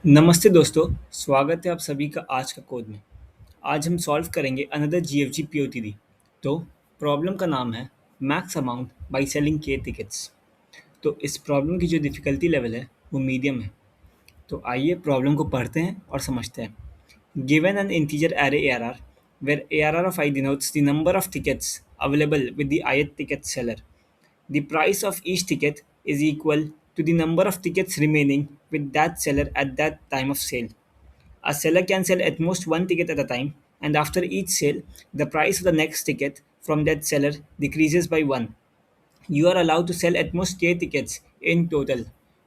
नमस्ते दोस्तों, स्वागत है आप सभी का आज का कोड में। आज हम सॉल्व करेंगे अनदर जीएफजी पीओटीडी। तो प्रॉब्लम का नाम है मैक्स अमाउंट बाय सेलिंग के टिकट्स। तो इस प्रॉब्लम की जो डिफ़िकल्टी लेवल है वो मीडियम है। तो आइए प्रॉब्लम को पढ़ते हैं और समझते हैं। Given an integer array ARR where ARR of I denotes the number of tickets available with the ith ticket seller. The price of each ticket is equal to the number of tickets remaining with that seller at that time of sale. A seller can sell at most one ticket at a time, and after each sale, the price of the next ticket from that seller decreases by one. You are allowed to sell at most k tickets in total.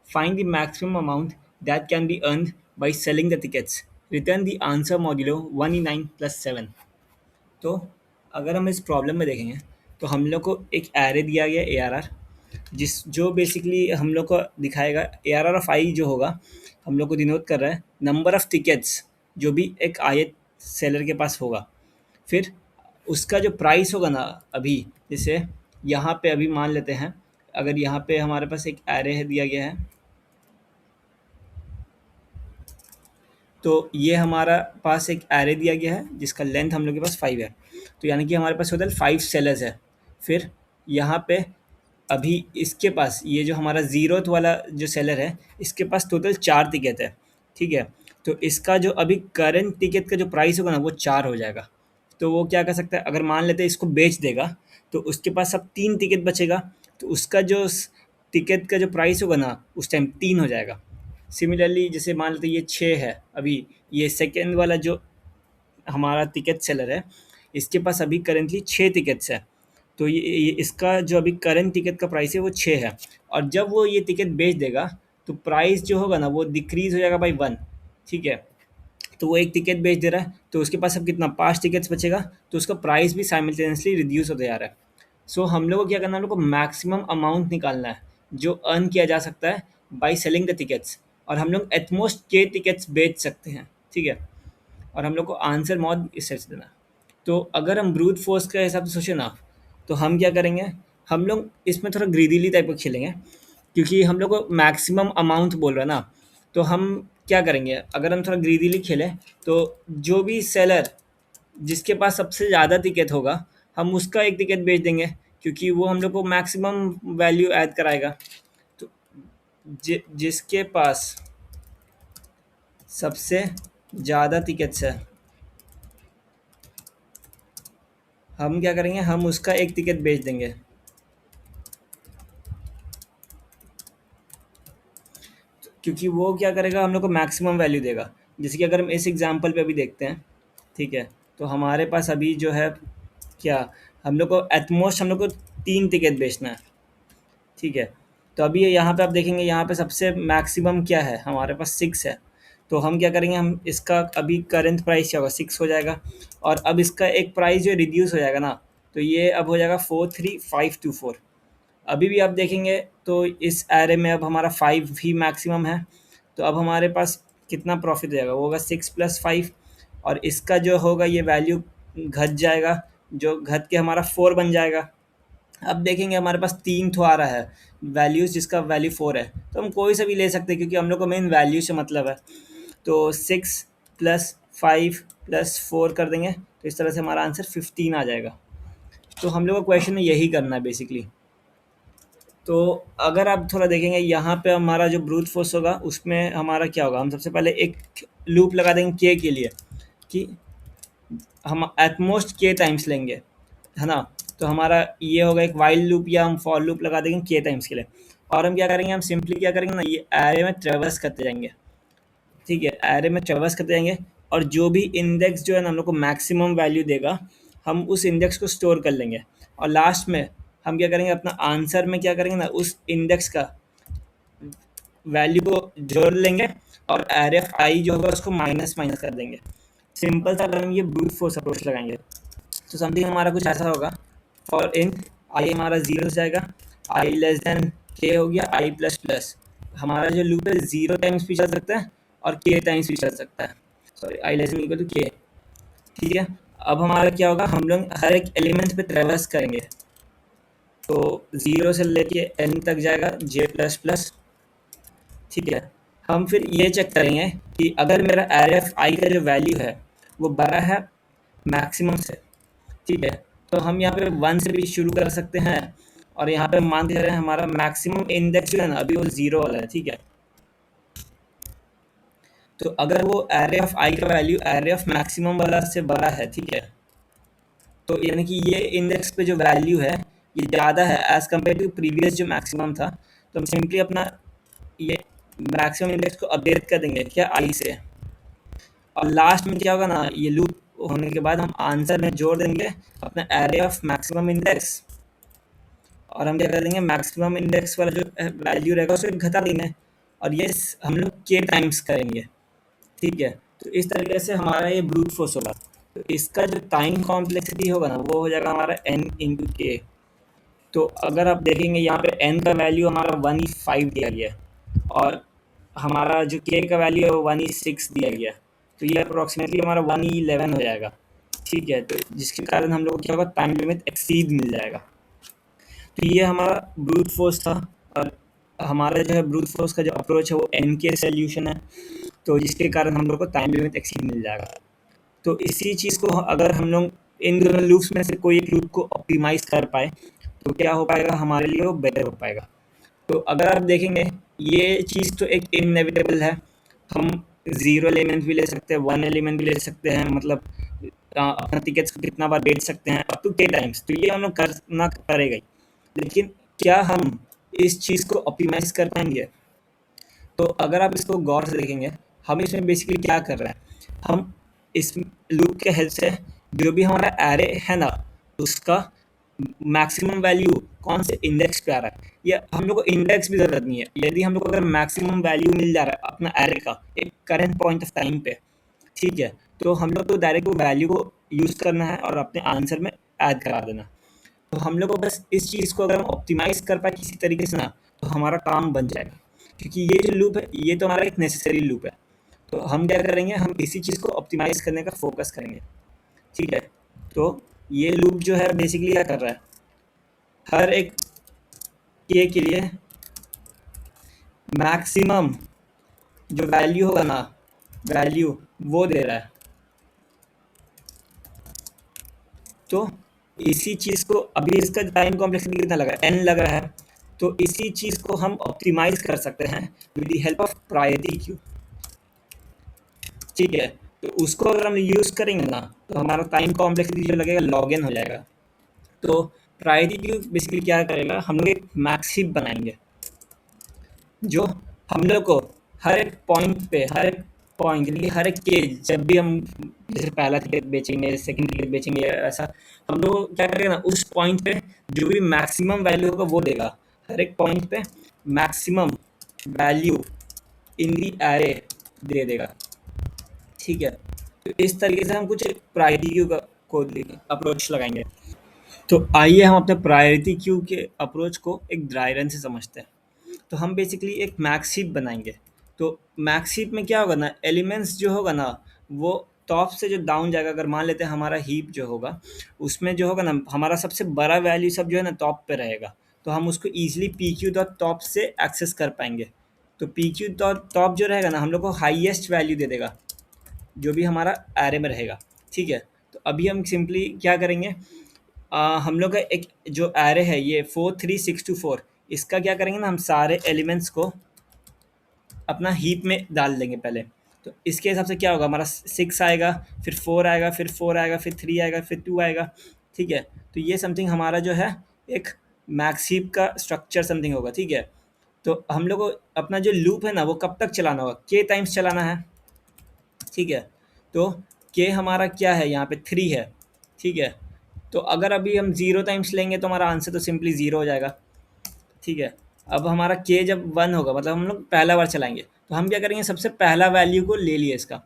Find the maximum amount that can be earned by selling the tickets. Return the answer modulo 1 9 plus 7. तो अगर हम इस problem में देखेंगे तो हम लोग को एक एरे दिया गया ए आर आर जो बेसिकली हम लोग को दिखाएगा ए आर आर ऑफ आई जो होगा हम लोग को डिनोट कर रहा है नंबर ऑफ टिकट्स जो भी एक आयत सेलर के पास होगा। फिर उसका जो प्राइस होगा ना, अभी जैसे यहाँ पे अभी मान लेते हैं, अगर यहाँ पे हमारे पास एक एरे है दिया गया है, तो ये हमारा पास एक एरे दिया गया है जिसका लेंथ हम लोग के पास 5 है। तो यानी कि हमारे पास टोटल 5 सेलर्स है। फिर यहाँ पे अभी इसके पास ये जो हमारा ज़ीरोथ वाला जो सेलर है इसके पास टोटल 4 टिकट है, ठीक है। तो इसका जो अभी करंट टिकट का जो प्राइस होगा ना वो 4 हो जाएगा। तो वो क्या कर सकता है, अगर मान लेते हैं इसको बेच देगा तो उसके पास अब 3 टिकट बचेगा, तो उसका जो टिकट का जो प्राइस होगा ना उस टाइम 3 हो जाएगा। सिमिलरली जैसे मान लेते ये 6 है, अभी ये सेकेंड वाला जो हमारा टिकट सेलर है इसके पास अभी करेंटली 6 टिकट्स है। तो ये इसका जो अभी करंट टिकट का प्राइस है वो 6 है, और जब वो ये टिकट बेच देगा तो प्राइस जो होगा ना वो डिक्रीज़ हो जाएगा बाई 1, ठीक है। तो वो एक टिकट बेच दे रहा है तो उसके पास अब कितना 5 टिकट्स बचेगा, तो उसका प्राइस भी साइमल्टेनियसली रिड्यूस होता जा रहा है। सो हम लोग को क्या करना है, हम लोग को मैक्सिमम अमाउंट निकालना है जो अर्न किया जा सकता है बाई सेलिंग द टिकट्स, और हम लोग एटमोस्ट के टिकट्स बेच सकते हैं, ठीक है। और हम लोग को आंसर मॉड इस टाइप से देना है। तो अगर हम ब्रूट फोर्स के हिसाब से सोचे ना, तो हम क्या करेंगे, हम लोग इसमें थोड़ा ग्रीडीली टाइप का खेलेंगे, क्योंकि हम लोग को मैक्सिमम अमाउंट बोल रहा है ना। तो हम क्या करेंगे, अगर हम थोड़ा ग्रीडीली खेलें तो जो भी सेलर जिसके पास सबसे ज़्यादा टिकट होगा हम उसका एक टिकट बेच देंगे, क्योंकि वो हम लोग को मैक्सिमम वैल्यू ऐड कराएगा। तो जिसके पास सबसे ज़्यादा टिकट्स है हम क्या करेंगे, हम उसका एक टिकट बेच देंगे। क्योंकि वो क्या करेगा, हम लोग को मैक्सिमम वैल्यू देगा। जैसे कि अगर हम इस एग्जांपल पे अभी देखते हैं, ठीक है, तो हमारे पास अभी जो है क्या, हम लोग को एटमोस्ट हम लोग को 3 टिकट बेचना है, ठीक है। तो अभी यहाँ पे आप देखेंगे, यहाँ पे सबसे मैक्सिमम क्या है, हमारे पास 6 है। तो हम क्या करेंगे, हम इसका अभी करंट प्राइस क्या होगा, 6 हो जाएगा, और अब इसका एक प्राइस जो रिड्यूस हो जाएगा ना, तो ये अब हो जाएगा 43524। अभी भी आप देखेंगे तो इस एरे में अब हमारा 5 ही मैक्सिमम है। तो अब हमारे पास कितना प्रॉफिट हो जाएगा, वो होगा 6 + 5, और इसका जो होगा ये वैल्यू घट जाएगा, जो घट के हमारा 4 बन जाएगा। अब देखेंगे हमारे पास 3 तो आ रहा है वैल्यूज़ जिसका वैल्यू 4 है, तो हम कोई सा भी ले सकते हैं क्योंकि हम लोग को मेन वैल्यू से मतलब है। तो 6 + 5 + 4 कर देंगे, तो इस तरह से हमारा आंसर 15 आ जाएगा। तो हम लोग को क्वेश्चन में यही करना है बेसिकली। तो अगर आप थोड़ा देखेंगे यहाँ पे हमारा जो ब्रूट फोर्स होगा उसमें हमारा क्या होगा, हम सबसे पहले एक लूप लगा देंगे के लिए कि हम एटमोस्ट के टाइम्स लेंगे, है ना। तो हमारा ये होगा एक वाइल लूप या हम फॉर लूप लगा देंगे के टाइम्स के लिए। और हम क्या करेंगे, हम सिंपली क्या करेंगे ना, ये एरे में ट्रेवर्स करते जाएंगे, ठीक है, एरे में ट्रेवर्स करते जाएंगे, और जो भी इंडेक्स जो है ना हम लोग को मैक्सिमम वैल्यू देगा हम उस इंडेक्स को स्टोर कर लेंगे, और लास्ट में हम क्या करेंगे, अपना आंसर में क्या करेंगे ना, उस इंडेक्स का वैल्यू को जोड़ लेंगे, और एरे ऑफ आई जो होगा उसको माइनस माइनस कर देंगे। सिंपल सा अगर हम ये ब्रूट फोर्स अप्रोच लगाएंगे तो समथिंग हमारा कुछ ऐसा होगा, फॉर इन आई हमारा 0 हो जाएगा, आई लेस देन के हो गया, आई प्लस प्लस हमारा जो लूप है 0 टाइम्स भी चल सकता है और के टाइम्स भी चल सकता है। Sorry, I less than equal to K, ठीक है। अब हमारा क्या होगा, हम लोग हर एक एलिमेंट पे ट्रेवर्स करेंगे, तो 0 से लेके n तक जाएगा j प्लस प्लस, ठीक है। हम फिर ये चेक करेंगे कि अगर मेरा array ऑफ आई का जो वैल्यू है वो बड़ा है मैक्सिमम से, ठीक है, तो हम यहाँ पे 1 से भी शुरू कर सकते हैं और यहाँ पे मान के चल रहे हैं हमारा मैक्सिमम इंडेक्स जो है ना अभी वो 0 वाला है, ठीक है। तो अगर वो array ऑफ आई का वैल्यू array ऑफ मैक्सिमम वाला से बड़ा है, ठीक है, तो यानी कि ये इंडेक्स पे जो वैल्यू है ये ज़्यादा है एज़ कम्पेयर टू प्रीवियस जो मैक्सिमम था, तो हम सिंपली अपना ये मैक्सिमम इंडेक्स को अपडेट कर देंगे क्या आई से, और लास्ट में क्या होगा ना, ये लूप होने के बाद हम आंसर में जोड़ देंगे अपना एरे ऑफ मैक्सिमम इंडेक्स, और हम क्या कर देंगे मैक्सिमम इंडेक्स वाला जो वैल्यू रहेगा उसे घटा देंगे, और ये हम लोग के टाइम्स करेंगे, ठीक है। तो इस तरीके से हमारा ये ब्रूट फोर्स होगा। तो इसका जो टाइम कॉम्प्लेक्सिटी होगा ना वो हो जाएगा हमारा n इंटू के। तो अगर आप देखेंगे यहाँ पे n का वैल्यू हमारा 1/5 दिया गया है और हमारा जो k का वैल्यू है वो 1/6 दिया गया है, तो ये अप्रोक्सीमेटली हमारा 1/11 हो जाएगा, ठीक है। तो जिसके कारण हम लोग को क्या होगा, टाइम लिमिट एक्सीड मिल जाएगा। तो ये हमारा ब्रूट फोर्स था, और हमारा जो है ब्रूट फोर्स का जो अप्रोच है वो n के सॉल्यूशन है, तो जिसके कारण हम लोग को टाइम लिमिट एक्सीड मिल जाएगा। तो इसी चीज़ को अगर हम लोग इन दोनों लूप्स में से कोई एक लूप को ऑप्टिमाइज कर पाए तो क्या हो पाएगा, हमारे लिए वो बेटर हो पाएगा। तो अगर आप देखेंगे ये चीज़ तो एक इनएविटेबल है, हम 0 एलिमेंट भी ले सकते हैं, 1 एलिमेंट भी ले सकते हैं, मतलब अपना टिकट्स को कितना बार बेच सकते हैं अप टू k टाइम्स, तो ये हम लोग करना पड़ेगा ही। लेकिन क्या हम इस चीज़ को ऑप्टिमाइज कर पाएंगे? तो अगर आप इसको गौर से देखेंगे, हम इसमें बेसिकली क्या कर रहे हैं, हम इस लूप के हेल्प से जो भी हमारा एरे है ना उसका मैक्सिमम वैल्यू कौन से इंडेक्स पे आ रहा है, या हम लोग को इंडेक्स भी ज़रूरत नहीं है, यदि हम लोग को अगर मैक्सिमम वैल्यू मिल जा रहा है अपना एरे का एक करंट पॉइंट ऑफ टाइम पे, ठीक है, तो हम लोग को डायरेक्ट वो वैल्यू को यूज़ करना है और अपने आंसर में ऐड करा देना। तो हम लोग को बस इस चीज़ को अगर हम ऑप्टिमाइज़ कर पाए किसी तरीके से ना, तो हमारा काम बन जाएगा। क्योंकि ये जो लूप है ये तो हमारा एक नेसेसरी लूप है, तो हम क्या करेंगे, हम इसी चीज़ को ऑप्टिमाइज़ करने का फोकस करेंगे, ठीक है। तो ये लूप जो है बेसिकली क्या कर रहा है, हर एक के लिए मैक्सिमम जो वैल्यू होगा ना, वैल्यू वो दे रहा है। तो इसी चीज़ को अभी इसका टाइम कॉम्प्लेक्सिटी कितना लगा है, n लग रहा है, तो इसी चीज़ को हम ऑप्टिमाइज कर सकते हैं with the help of priority queue, ठीक है। तो उसको अगर हम यूज़ करेंगे ना तो हमारा टाइम कॉम्प्लेक्सिटी जो लगेगा लॉग एन हो जाएगा। तो प्रायोरिटी क्यू बेसिकली क्या करेगा, हम लोग एक मैक्स हीप बनाएंगे जो हम लोग को हर एक पॉइंट पे, हर एक पॉइंट यानी कि हर एक के जब भी हम जैसे पहला टिकट बेचेंगे, सेकंड टिकट बेचेंगे, ऐसा हम लोग क्या करेंगे ना उस पॉइंट पे जो भी मैक्सिमम वैल्यू होगा वो देगा, हर एक पॉइंट पे maximum value in the array दे देगा, ठीक है। तो इस तरीके से हम कुछ प्रायोरिटी क्यू का को अप्रोच लगाएंगे। तो आइए हम अपने प्रायोरिटी क्यू के अप्रोच को एक ड्राई रन से समझते हैं। तो हम बेसिकली एक मैक्स हीप बनाएंगे। तो मैक्स हीप में क्या होगा ना, एलिमेंट्स जो होगा ना वो टॉप से जो डाउन जाएगा, अगर मान लेते हैं हमारा हीप जो होगा उसमें जो होगा ना हमारा सबसे बड़ा वैल्यू सब जो है ना टॉप पे रहेगा, तो हम उसको easily P Q dot top से एक्सेस कर पाएंगे। तो पी क्यू डॉट टॉप जो रहेगा ना हम लोग को हाईएस्ट वैल्यू दे देगा जो भी हमारा एरे में रहेगा, ठीक है। तो अभी हम सिंपली क्या करेंगे, हम लोग का एक जो एरे है ये 4 3 6 2 4, इसका क्या करेंगे ना हम सारे एलिमेंट्स को अपना हीप में डाल देंगे पहले। तो इसके हिसाब से क्या होगा, हमारा 6 आएगा, फिर 4 आएगा, फिर 4 आएगा, फिर 3 आएगा, फिर 2 आएगा, ठीक है। तो ये समथिंग हमारा जो है एक मैक्स हीप का स्ट्रक्चर समथिंग होगा, ठीक है। तो हम लोग को अपना जो लूप है ना वो कब तक चलाना होगा, के टाइम्स चलाना है, ठीक है। तो के हमारा क्या है यहाँ पे 3 है, ठीक है। तो अगर अभी हम 0 टाइम्स लेंगे तो हमारा आंसर तो सिंपली 0 हो जाएगा, ठीक है। अब हमारा के जब 1 होगा मतलब हम लोग पहला बार चलाएंगे, तो हम क्या करेंगे, सबसे पहला वैल्यू को ले लिए इसका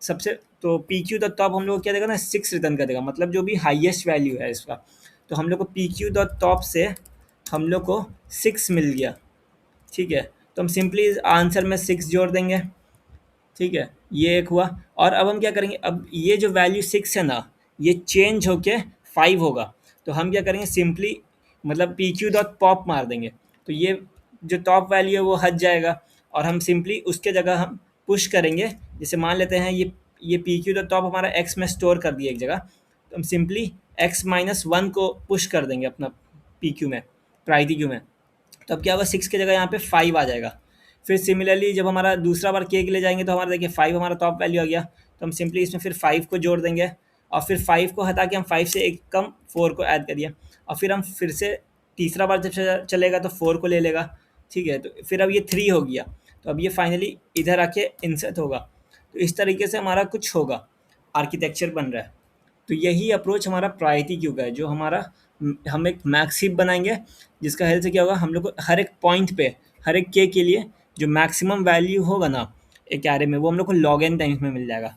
सबसे, तो पी क्यू डॉट टॉप हम लोग को क्या देगा ना 6 रिटर्न कर देगा, मतलब जो भी हाईएस्ट वैल्यू है इसका। तो हम लोग को पी क्यू डॉट टॉप से हम लोग को 6 मिल गया, ठीक है। तो हम सिंपली आंसर में 6 जोड़ देंगे, ठीक है। ये एक हुआ, और अब हम क्या करेंगे, अब ये जो वैल्यू 6 है ना ये चेंज होके 5 होगा, तो हम क्या करेंगे सिंपली मतलब पी क्यू डॉट पॉप मार देंगे, तो ये जो टॉप वैल्यू है वो हट जाएगा, और हम सिंपली उसके जगह हम पुश करेंगे। जैसे मान लेते हैं ये पी क्यू द टॉप हमारा एक्स में स्टोर कर दिया एक जगह, तो हम सिंपली एक्स माइनस वन को पुश कर देंगे अपना पी क्यू में, प्रायोरिटी क्यू में। तो अब क्या होगा, 6 की जगह यहाँ पे 5 आ जाएगा। फिर सिमिलरली जब हमारा दूसरा बार के लिए जाएंगे तो हमारा देखिए 5 हमारा टॉप वैल्यू आ गया, तो हम सिंपली इसमें फिर 5 को जोड़ देंगे और फिर 5 को हटा के हम 5 से एक कम 4 को ऐड करिए, और फिर हम फिर से तीसरा बार जब चलेगा तो 4 को ले लेगा। ठीक है, तो फिर अब ये 3 हो गया, तो अब ये फाइनली इधर आके इंसर्ट होगा। तो इस तरीके से हमारा कुछ होगा, आर्किटेक्चर बन रहा है। तो यही अप्रोच हमारा प्रायोरिटी क्यू का है, जो हमारा हम एक मैक्स हीप बनाएंगे जिसका हेल्प से क्या होगा, हम लोग को हर एक पॉइंट पे हर एक के लिए जो मैक्सिमम वैल्यू होगा ना एक एरे में, वो हम लोग को लॉग एन टाइम्स में मिल जाएगा।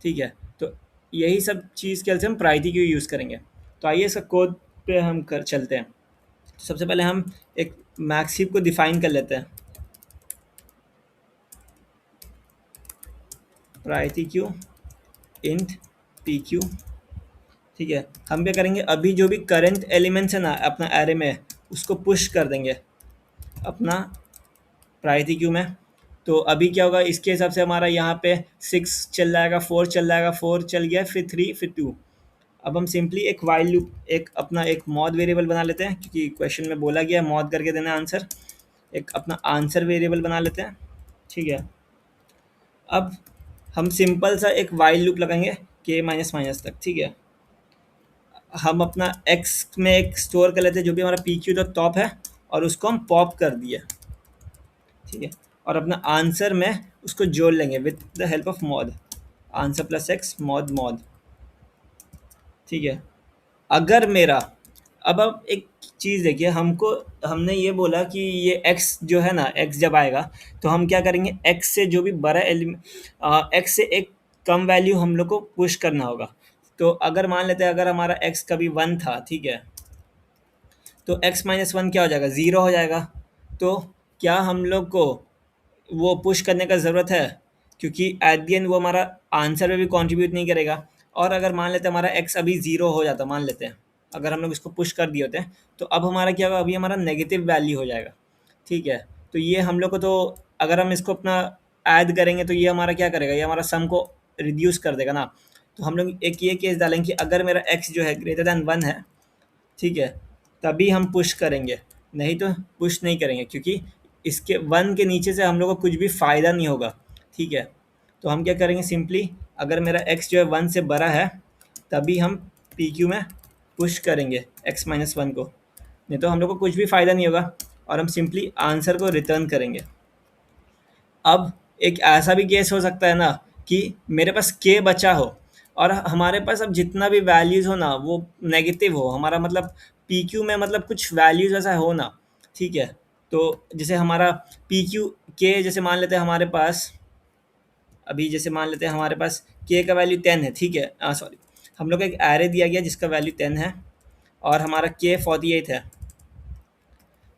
ठीक है, तो यही सब चीज़ के हेल्प से हम प्रायोरिटी क्यू यूज़ करेंगे। तो आइए इसका कोड पे हम कर चलते हैं। तो सबसे पहले हम एक मैक्स हीप को डिफाइन कर लेते हैं, priority queue int P Q. ठीक है, हम क्या करेंगे, अभी जो भी करंट एलिमेंट्स है ना अपना एरे में, उसको पुश कर देंगे अपना प्रायोरिटी क्यू में। तो अभी क्या होगा, इसके हिसाब से हमारा यहाँ पे 6 चल जाएगा, 4 चल जाएगा, 4 चल गया, फिर 3, फिर 2। अब हम सिंपली एक वाइल लूप, एक अपना एक मॉड वेरिएबल बना लेते हैं, क्योंकि क्वेश्चन में बोला गया है मॉड करके देना आंसर। एक अपना आंसर वेरिएबल बना लेते हैं। ठीक है, अब हम सिंपल सा एक वाइल लूप लगाएंगे के माइनस माइनस तक। ठीक है, हम अपना एक्स में एक स्टोर कर लेते हैं जो भी हमारा पी क्यू डॉट टॉप है, और उसको हम पॉप कर दिए। ठीक है, और अपना आंसर में उसको जोड़ लेंगे with the help of mod, answer plus x mod mod. ठीक है, अगर मेरा अब एक चीज़ देखिए, हमने ये बोला कि ये x जो है ना, x जब आएगा तो हम क्या करेंगे, x से जो भी बड़ा x से एक कम वैल्यू हम लोग को पुश करना होगा। तो अगर मान लेते हैं अगर हमारा x कभी 1 था, ठीक है, तो x माइनस वन क्या हो जाएगा, 0 हो जाएगा। तो क्या हम लोग को वो पुश करने का ज़रूरत है, क्योंकि एट दी एंड वो हमारा आंसर में भी कंट्रीब्यूट नहीं करेगा। और अगर मान लेते हैं हमारा x अभी 0 हो जाता, मान लेते हैं अगर हम लोग इसको पुश कर दिए होते हैं, तो अब हमारा क्या होगा, अभी हमारा नेगेटिव वैल्यू हो जाएगा। ठीक है, तो ये हम लोग को, तो अगर हम इसको अपना ऐड करेंगे तो ये हमारा क्या करेगा, ये हमारा सम को रिड्यूस कर देगा ना। तो हम लोग एक ये केस डालेंगे कि अगर मेरा x जो है ग्रेटर दैन 1 है, ठीक है, तभी हम पुश करेंगे, नहीं तो पुश नहीं करेंगे, क्योंकि इसके 1 के नीचे से हम लोग को कुछ भी फ़ायदा नहीं होगा। ठीक है, तो हम क्या करेंगे, सिंपली अगर मेरा x जो है 1 से बड़ा है तभी हम पी क्यू में पुश करेंगे x माइनस वन को, नहीं तो हम लोग को कुछ भी फ़ायदा नहीं होगा, और हम सिंपली आंसर को रिटर्न करेंगे। अब एक ऐसा भी केस हो सकता है ना कि मेरे पास k बचा हो और हमारे पास अब जितना भी वैल्यूज़ हो ना वो नेगेटिव हो, हमारा मतलब पी क्यू में मतलब कुछ वैल्यूज़ ऐसा हो ना। ठीक है, तो जैसे हमारा पी क्यू के, जैसे मान लेते हैं हमारे पास, अभी जैसे मान लेते हैं हमारे पास के का वैल्यू 10 है। ठीक है, सॉरी, हम लोग को एक एरे दिया गया जिसका वैल्यू 10 है और हमारा के 48 है।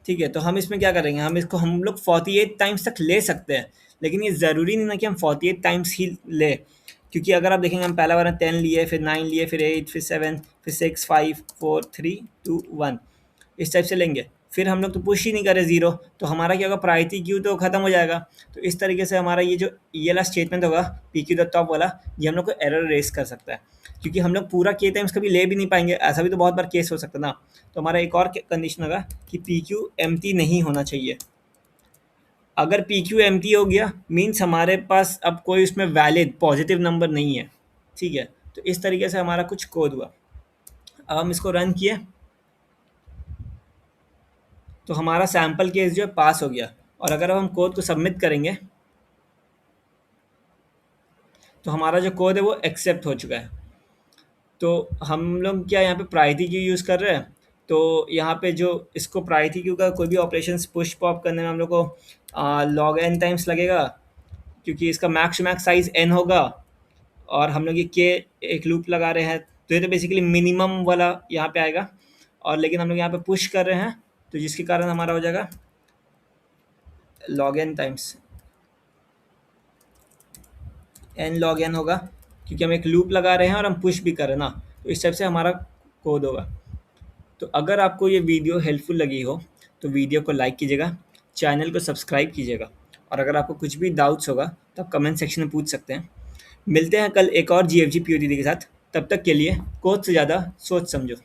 ठीक है, तो हम इसमें क्या करेंगे, हम लोग 48 टाइम्स तक ले सकते हैं, लेकिन ये ज़रूरी नहीं ना कि हम 48 टाइम्स ही ले, क्योंकि अगर आप देखेंगे हम पहला बार 10 लिए, फिर 9 लिए, फिर 8, फिर 7, फिर 6, 5, 4, 3, 2, 1, इस टाइप से लेंगे। फिर हम लोग तो पुश ही नहीं करें 0, तो हमारा क्या होगा, प्रायोरिटी क्यू तो ख़त्म हो जाएगा। तो इस तरीके से हमारा ये जो ये वाला स्टेटमेंट होगा पी क्यू द टॉप वाला, ये हम लोग को एरर रेस कर सकता है, क्योंकि हम लोग पूरा के टाइम्स कभी ले भी नहीं पाएंगे। ऐसा भी तो बहुत बार केस हो सकता है ना। तो हमारा एक और कंडीशन होगा कि पी क्यू एम्प्टी नहीं होना चाहिए। अगर पी क्यू एम्प्टी हो गया मीन्स हमारे पास अब कोई उसमें वैलिड पॉजिटिव नंबर नहीं है। ठीक है, तो इस तरीके से हमारा कुछ कोड हुआ। अब हम इसको रन किए तो हमारा सैम्पल केस जो है पास हो गया, और अगर अब हम कोड को सबमिट करेंगे तो हमारा जो कोड है वो एक्सेप्ट हो चुका है। तो हम लोग क्या यहाँ पे प्रायोरिटी क्यू यूज़ कर रहे हैं, तो यहाँ पे जो इसको प्रायोरिटी क्यू का कोई भी ऑपरेशन पुश पॉप करने में हम लोग को लॉग एन टाइम्स लगेगा, क्योंकि इसका max to max size n होगा, और हम लोग ये के एक लूप लगा रहे हैं, तो ये तो बेसिकली मिनिमम वाला यहाँ पे आएगा। और लेकिन हम लोग यहाँ पे पुश कर रहे हैं, तो जिसके कारण हमारा हो जाएगा log n times, n log n होगा, क्योंकि हम एक लूप लगा रहे हैं और हम पुश भी कर रहे हैं ना। तो इस टाइप से हमारा कोड होगा। तो अगर आपको ये वीडियो हेल्पफुल लगी हो तो वीडियो को लाइक कीजिएगा, चैनल को सब्सक्राइब कीजिएगा, और अगर आपको कुछ भी डाउट्स होगा तो आप कमेंट सेक्शन में पूछ सकते हैं। मिलते हैं कल एक और GFG POD के साथ। तब तक के लिए कोच से ज़्यादा सोच समझो।